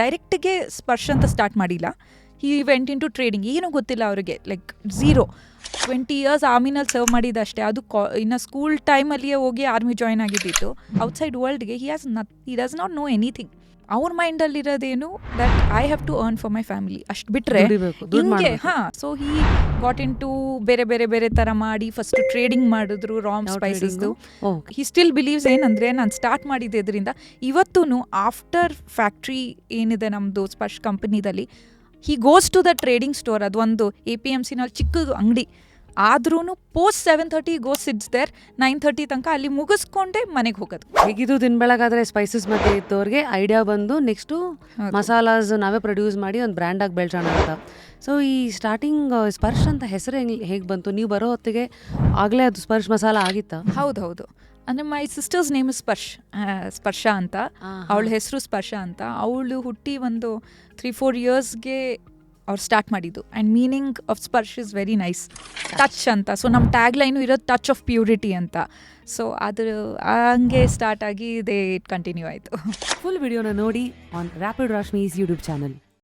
ಡೈರೆಕ್ಟ್ಗೆ ಸ್ಪರ್ಶ್ ಅಂತ ಸ್ಟಾರ್ಟ್ ಮಾಡಿಲ್ಲ. He went into trading. ಏನೂ ಗೊತ್ತಿಲ್ಲ ಅವ್ರಿಗೆ, ಲೈಕ್ 0. 20 years ಆರ್ಮಿನಲ್ಲಿ ಸರ್ವ್ ಮಾಡಿದ್ದಷ್ಟೇ. ಅದು ಇನ್ನು ಸ್ಕೂಲ್ ಟೈಮಲ್ಲಿಯೇ ಹೋಗಿ ಆರ್ಮಿ ಜಾಯ್ನ್ ಆಗಿದ್ದಿತ್ತು. ಔಟ್ಸೈಡ್ ವರ್ಲ್ಡ್ಗೆ he does not know anything. ಅವ್ರ ಮೈಂಡಲ್ಲಿರೋದೇನು that I have to earn for my family, ಅಷ್ಟು ಬಿಟ್ಟರೆ ಹಿಂಗೆ. So he got into ಬೇರೆ ಥರ ಮಾಡಿ ಫಸ್ಟ್ ಟ್ರೇಡಿಂಗ್ ಮಾಡಿದ್ರು ರಾಮ್ ಸ್ಪೈಸಸ್ದು. ಹಿ ಸ್ಟಿಲ್ ಬಿಲೀವ್ಸ್ ಏನಂದರೆ ನಾನು ಸ್ಟಾರ್ಟ್ ಮಾಡಿದ್ದೆ ಇದರಿಂದ. ಇವತ್ತೂ ಆಫ್ಟರ್ ಫ್ಯಾಕ್ಟ್ರಿ ಏನಿದೆ ನಮ್ಮದು ಸ್ಪರ್ಶ್ ಕಂಪನಿದಲ್ಲಿ, he goes to the trading store. ಅದೊಂದು APMCನಲ್ಲಿ ಚಿಕ್ಕದು ಅಂಗಡಿ. ಆದ್ರೂ ಪೋಸ್ಟ್ 7:30 ಗೋಸ್ ಸಿಟ್ಸ್ ದೇರ್. 9:30 ತನಕ ಅಲ್ಲಿ ಮುಗಿಸ್ಕೊಂಡೆ ಮನೆಗೆ ಹೋಗೋದು. ಹೇಗಿದ್ದು ದಿನ ಬೆಳಗಾದ್ರೆ ಸ್ಪೈಸಸ್ ಮತ್ತೆ ಇದ್ದವ್ರಿಗೆ ಐಡಿಯಾ ಬಂದು ನೆಕ್ಸ್ಟು ಮಸಾಲಾಸ್ ನಾವೇ ಪ್ರೊಡ್ಯೂಸ್ ಮಾಡಿ ಒಂದು ಬ್ರ್ಯಾಂಡಾಗಿ ಬೆಳ್ಸೋಣ ಅಂತ. ಸೊ ಈ ಸ್ಟಾರ್ಟಿಂಗ್ ಸ್ಪರ್ಶ್ ಅಂತ ಹೆಸರು ಹೇಗೆ ಬಂತು? ನೀವು ಬರೋ ಹೊತ್ತಿಗೆ ಆಗಲೇ ಅದು ಸ್ಪರ್ಶ್ ಮಸಾಲ ಆಗಿತ್ತಾ? ಹೌದು. ಅಂದರೆ ಮೈ ಸಿಸ್ಟರ್ಸ್ ನೇಮ್ ಸ್ಪರ್ಶ ಅಂತ. ಅವಳ ಹೆಸರು ಸ್ಪರ್ಶ ಅಂತ. ಅವಳು ಹುಟ್ಟಿ ಒಂದು 3-4 yearsಗೆ ಅವ್ರು ಸ್ಟಾರ್ಟ್ ಮಾಡಿದ್ದು. And meaning of Sparsh is very nice, touch ಅಂತ. ಸೊ ನಮ್ಮ ಟ್ಯಾಗ್ ಲೈನು ಇರೋದು ಟಚ್ ಆಫ್ ಪ್ಯೂರಿಟಿ ಅಂತ. ಸೊ ಅದು ಹಂಗೆ ಸ್ಟಾರ್ಟ್ ಆಗಿ ಇದೇ ಕಂಟಿನ್ಯೂ ಆಯಿತು. ಫುಲ್ ವಿಡಿಯೋನ ನೋಡಿ ಆನ್ ರ್ಯಾಪಿಡ್ ರಾಶ್ಮೀಸ್ ಯೂಟ್ಯೂಬ್ ಚಾನಲ್.